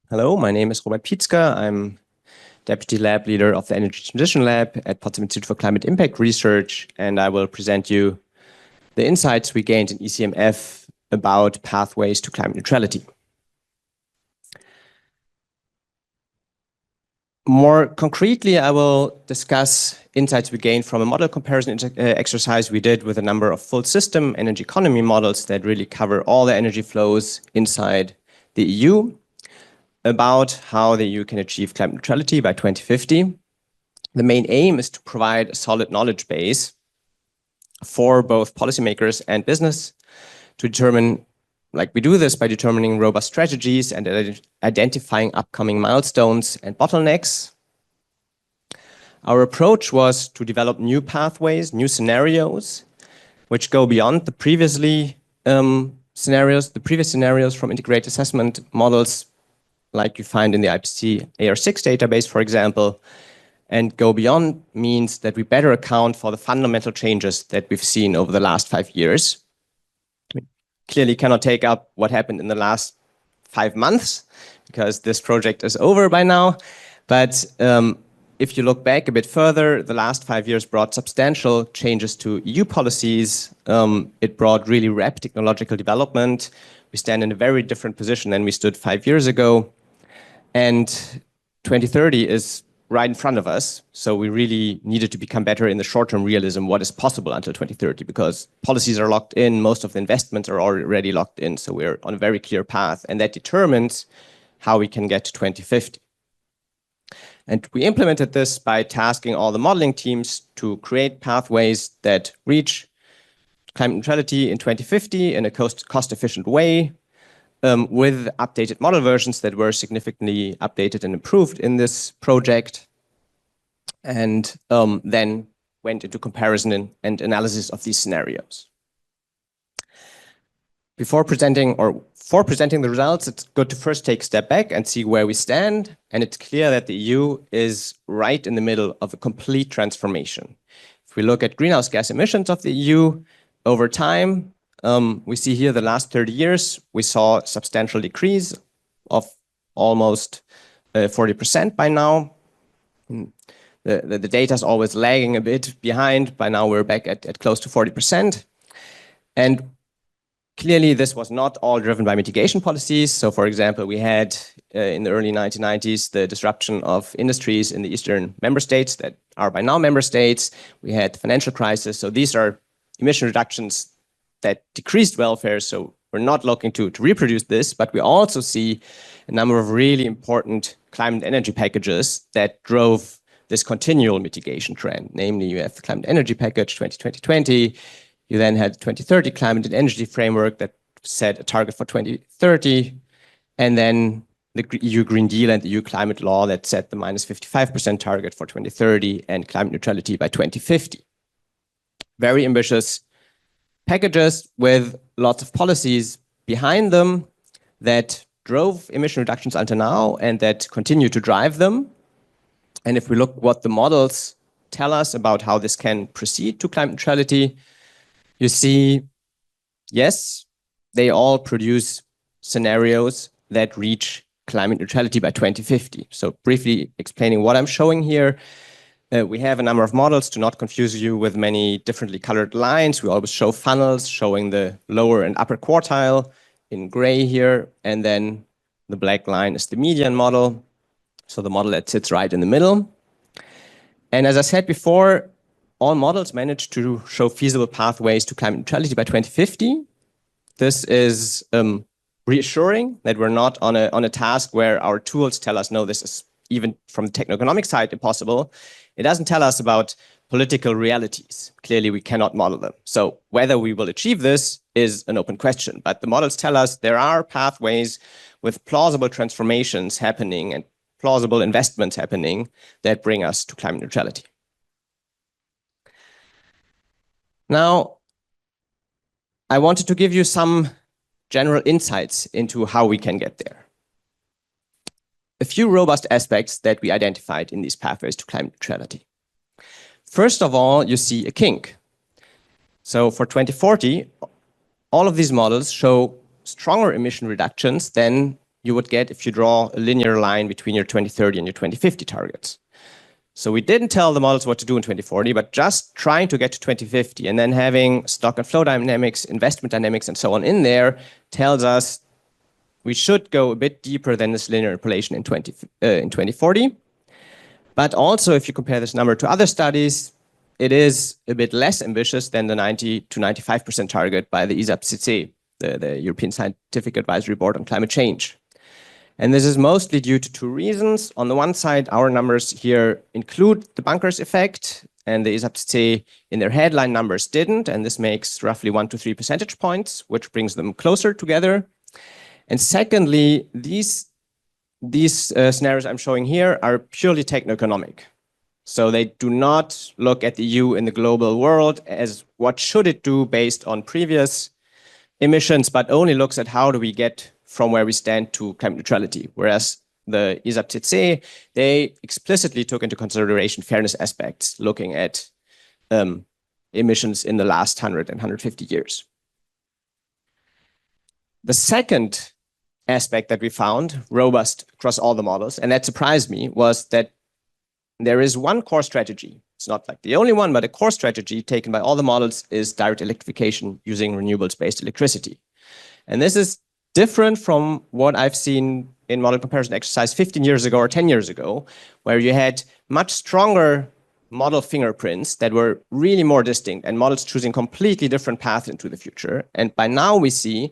Hello, my name is Robert Pietzcker. I'm Deputy Lab Leader of the Energy Transition Lab at Potsdam Institute for Climate Impact Research, and I will present you the insights we gained in ECEMF about pathways to climate neutrality. More concretely, I will discuss insights we gained from a model comparison exercise we did with a number of full system energy economy models that really cover all the energy flows inside the EU, about how the EU can achieve climate neutrality by 2050. The main aim is to provide a solid knowledge base for both policymakers and business to determine, like we do this by determining robust strategies and identifying upcoming milestones and bottlenecks. Our approach was to develop new pathways, new scenarios, which go beyond the previous scenarios from integrated assessment models like you find in the IPCC AR6 database, for example. And go beyond means that we better account for the fundamental changes that we've seen over the last 5 years. We clearly cannot take up what happened in the last 5 months because this project is over by now. But if you look back a bit further, the last 5 years brought substantial changes to EU policies. It brought really rapid technological development. We stand in a very different position than we stood 5 years ago. And 2030 is right in front of us. So we really needed to become better in the short-term realism, what is possible until 2030, because policies are locked in, most of the investments are already locked in. So we're on a very clear path, and that determines how we can get to 2050. And we implemented this by tasking all the modeling teams to create pathways that reach climate neutrality in 2050 in a cost-efficient way, with updated model versions that were significantly updated and improved in this project, and then went into comparison and analysis of these scenarios. For presenting the results, it's good to first take a step back and see where we stand. And it's clear that the EU is right in the middle of a complete transformation. If we look at greenhouse gas emissions of the EU over time, we see here the last 30 years, we saw a substantial decrease of almost 40% by now. The data is always lagging a bit behind. By now we're back at close to 40%. And clearly this was not all driven by mitigation policies. So for example, we had in the early 1990s, the disruption of industries in the Eastern member states that are by now member states. We had the financial crisis. So these are emission reductions that decreased welfare, so we're not looking to reproduce this, but we also see a number of really important climate energy packages that drove this continual mitigation trend. Namely, you have the Climate Energy Package 2020-2020, you then had the 2030 Climate and Energy Framework that set a target for 2030, and then the EU Green Deal and the EU Climate Law that set the minus 55% target for 2030 and climate neutrality by 2050. Very ambitious packages with lots of policies behind them that drove emission reductions until now and that continue to drive them. And if we look what the models tell us about how this can proceed to climate neutrality, you see, yes, they all produce scenarios that reach climate neutrality by 2050. So briefly explaining what I'm showing here. We have a number of models to not confuse you with many differently colored lines. We always show funnels showing the lower and upper quartile in gray here. And then the black line is the median model. So the model that sits right in the middle. And as I said before, all models manage to show feasible pathways to climate neutrality by 2050. This is reassuring that we're not on a task where our tools tell us, no, this is even from the techno-economic side impossible. It doesn't tell us about political realities. Clearly, we cannot model them. So whether we will achieve this is an open question. But the models tell us there are pathways with plausible transformations happening and plausible investments happening that bring us to climate neutrality. Now, I wanted to give you some general insights into how we can get there. A few robust aspects that we identified in these pathways to climate neutrality. First of all, you see a kink. So for 2040, all of these models show stronger emission reductions than you would get if you draw a linear line between your 2030 and your 2050 targets. So we didn't tell the models what to do in 2040, but just trying to get to 2050 and then having stock and flow dynamics, investment dynamics, and so on in there tells us we should go a bit deeper than this linear interpolation in 2040. But also, if you compare this number to other studies, it is a bit less ambitious than the 90 to 95% target by the ECEMF, the European Scientific Advisory Board on Climate Change. And this is mostly due to two reasons. On the one side, our numbers here include the bunkers effect, and the ECEMF in their headline numbers didn't, and this makes roughly 1 to 3 percentage points, which brings them closer together. And secondly, these scenarios I'm showing here are purely techno-economic. So they do not look at the EU in the global world as what should it do based on previous emissions, but only looks at how do we get from where we stand to climate neutrality. Whereas the ECEMF, they explicitly took into consideration fairness aspects, looking at emissions in the last 100 and 150 years. The second aspect that we found robust across all the models, and that surprised me, was that there is one core strategy. It's not like the only one, but a core strategy taken by all the models is direct electrification using renewables-based electricity. And this is different from what I've seen in model comparison exercise 15 years ago or 10 years ago, where you had much stronger model fingerprints that were really more distinct and models choosing completely different paths into the future. And by now we see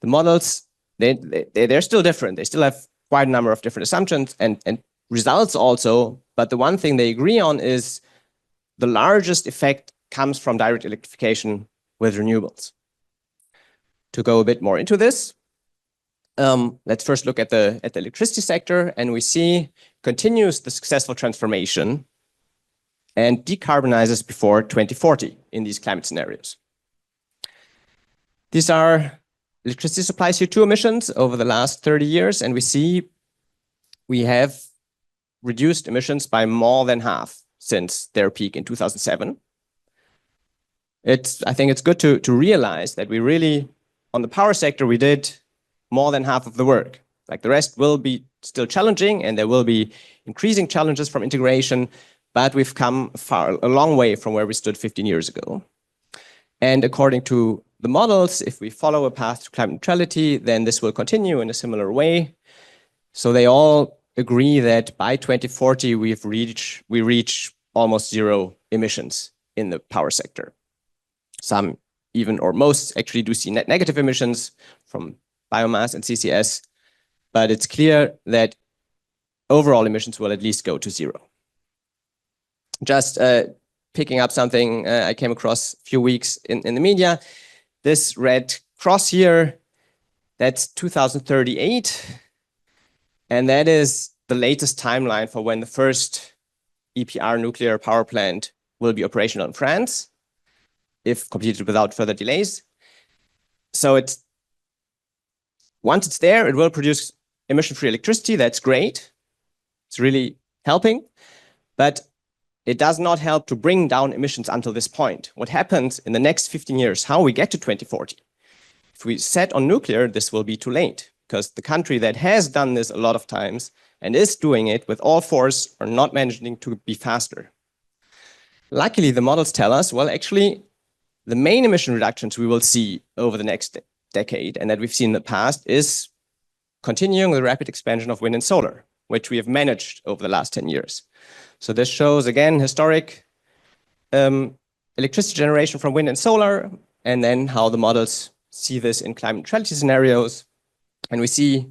the models, they're still different. They still have quite a number of different assumptions and results also. But the one thing they agree on is the largest effect comes from direct electrification with renewables. To go a bit more into this, let's first look at the electricity sector, and we see continues the successful transformation and decarbonizes before 2040 in these climate scenarios. These are electricity supply CO₂ emissions over the last 30 years, and we see we have reduced emissions by more than half since their peak in 2007. I think it's good to realize that we really, on the power sector, we did more than half of the work. Like the rest will be still challenging, and there will be increasing challenges from integration, but we've come a long way from where we stood 15 years ago. And according to the models, if we follow a path to climate neutrality, then this will continue in a similar way. So they all agree that by 2040, we reach almost zero emissions in the power sector. Some even, or most actually do see net negative emissions from biomass and CCS, but it's clear that overall emissions will at least go to zero. Just picking up something I came across a few weeks in the media, this red cross here, that's 2038. And that is the latest timeline for when the first EPR nuclear power plant will be operational in France, if completed without further delays. So once it's there, it will produce emission-free electricity. That's great. It's really helping. But it does not help to bring down emissions until this point. What happens in the next 15 years, how we get to 2040? If we set on nuclear, this will be too late, because the country that has done this a lot of times and is doing it with all force are not managing to be faster. Luckily, the models tell us, well, actually, the main emission reductions we will see over the next decade, and that we've seen in the past, is continuing the rapid expansion of wind and solar, which we have managed over the last 10 years. So this shows, again, historic electricity generation from wind and solar, and then how the models see this in climate neutrality scenarios. And we see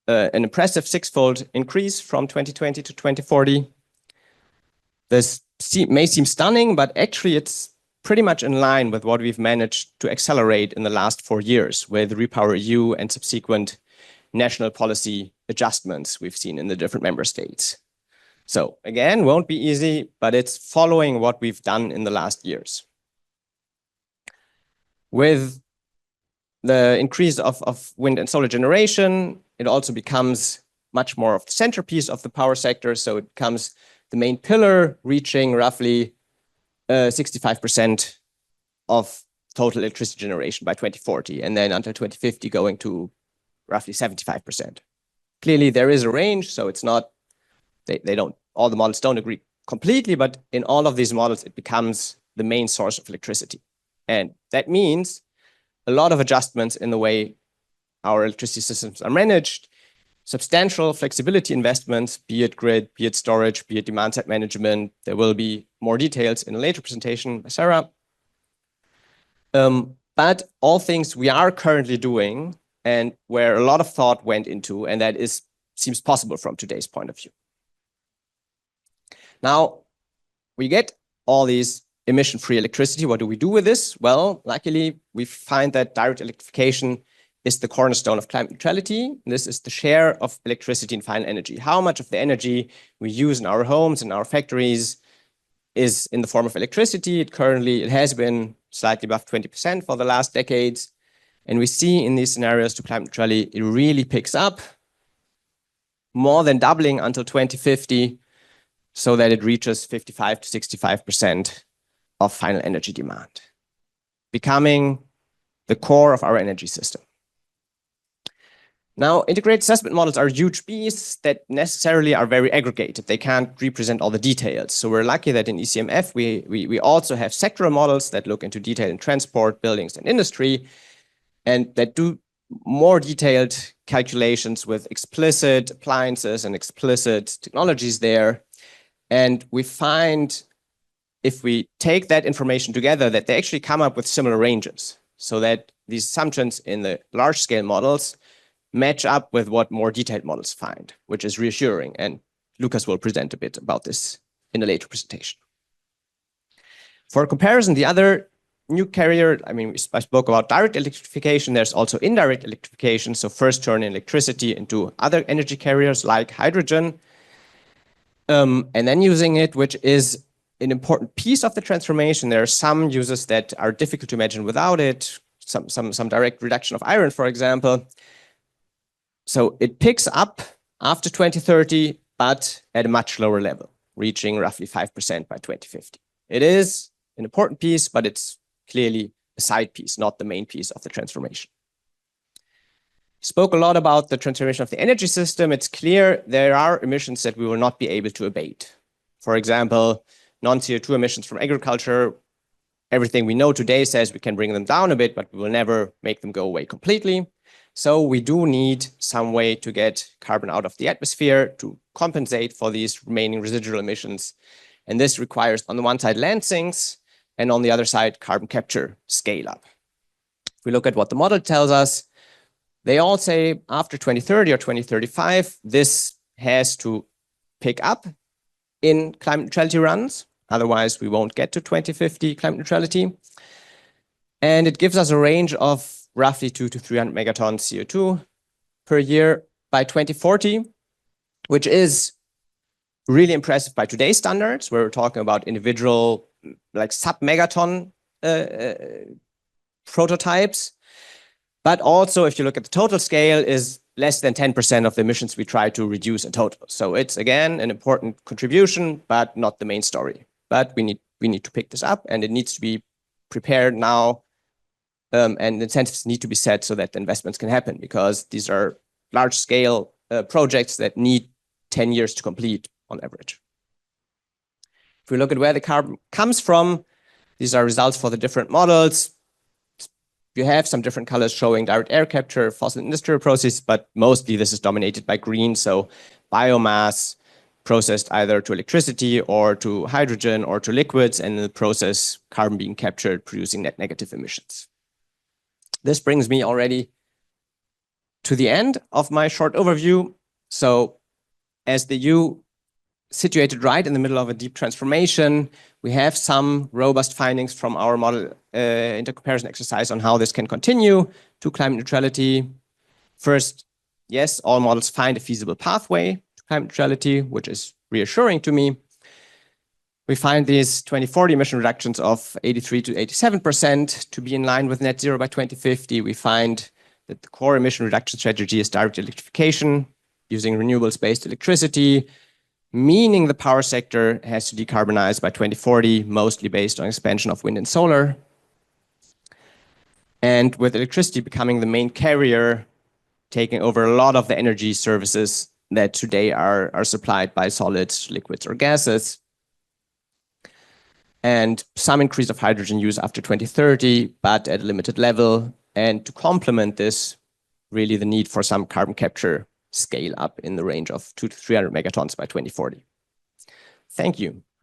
an impressive six-fold increase from 2020 to 2040. This may seem stunning, but actually it's pretty much in line with what we've managed to accelerate in the last 4 years with REPowerEU and subsequent national policy adjustments we've seen in the different member states. So again, won't be easy, but it's following what we've done in the last years. With the increase of wind and solar generation, it also becomes much more of the centerpiece of the power sector. So it becomes the main pillar, reaching roughly 65% of total electricity generation by 2040, and then until 2050 going to roughly 75%. Clearly, there is a range, so it's not, all the models don't agree completely, but in all of these models, it becomes the main source of electricity. And that means a lot of adjustments in the way our electricity systems are managed, substantial flexibility investments, be it grid, be it storage, be it demand side management. There will be more details in a later presentation by Sarah. But all things we are currently doing and where a lot of thought went into, and that seems possible from today's point of view. Now, we get all these emission-free electricity. What do we do with this? Well, luckily, we find that direct electrification is the cornerstone of climate neutrality. This is the share of electricity in final energy. How much of the energy we use in our homes and our factories is in the form of electricity. It has been slightly above 20% for the last decades. And we see in these scenarios to climate neutrality, it really picks up, more than doubling until 2050, so that it reaches 55 to 65% of final energy demand, becoming the core of our energy system. Now, integrated assessment models are huge beasts that necessarily are very aggregated. They can't represent all the details. So we're lucky that in ECEMF, we also have sectoral models that look into detail in transport, buildings, and industry, and that do more detailed calculations with explicit appliances and explicit technologies there. And we find, if we take that information together, that they actually come up with similar ranges, so that these assumptions in the large-scale models match up with what more detailed models find, which is reassuring. And Lucas will present a bit about this in a later presentation. For comparison, the other new carrier, I spoke about direct electrification. There's also indirect electrification. So first turning electricity into other energy carriers like hydrogen, and then using it, which is an important piece of the transformation. There are some uses that are difficult to imagine without it, some direct reduction of iron, for example. So it picks up after 2030, but at a much lower level, reaching roughly 5% by 2050. It is an important piece, but it's clearly a side piece, not the main piece of the transformation. Spoke a lot about the transformation of the energy system. It's clear there are emissions that we will not be able to abate. For example, non-CO2 emissions from agriculture. Everything we know today says we can bring them down a bit, but we will never make them go away completely. So we do need some way to get carbon out of the atmosphere to compensate for these remaining residual emissions. And this requires, on the one side, land sinks, and on the other side, carbon capture scale up. If we look at what the model tells us, they all say after 2030 or 2035, this has to pick up in climate neutrality runs. Otherwise, we won't get to 2050 climate neutrality. And it gives us a range of roughly 200 to 300 megatons CO2 per year by 2040, which is really impressive by today's standards, where we're talking about individual, like sub-megaton prototypes. But also, if you look at the total scale, is less than 10% of the emissions we try to reduce in total. So it's, again, an important contribution, but not the main story. But we need to pick this up, and it needs to be prepared now. And incentives need to be set so that the investments can happen, because these are large-scale projects that need 10 years to complete on average. If we look at where the carbon comes from, these are results for the different models. You have some different colors showing direct air capture, fossil industrial process, but mostly this is dominated by green. So biomass processed either to electricity or to hydrogen or to liquids, and in the process, carbon being captured, producing net negative emissions. This brings me already to the end of my short overview. So as the EU situated right in the middle of a deep transformation, we have some robust findings from our model intercomparison exercise on how this can continue to climate neutrality. First, yes, all models find a feasible pathway to climate neutrality, which is reassuring to me. We find these 2040 emission reductions of 83 to 87% to be in line with net zero by 2050. We find that the core emission reduction strategy is direct electrification using renewables-based electricity, meaning the power sector has to decarbonize by 2040, mostly based on expansion of wind and solar. And with electricity becoming the main carrier taking over a lot of the energy services that today are supplied by solids, liquids, or gases. And some increase of hydrogen use after 2030, but at a limited level. And to complement this, really the need for some carbon capture scale up in the range of 200 to 300 megatons by 2040. Thank you.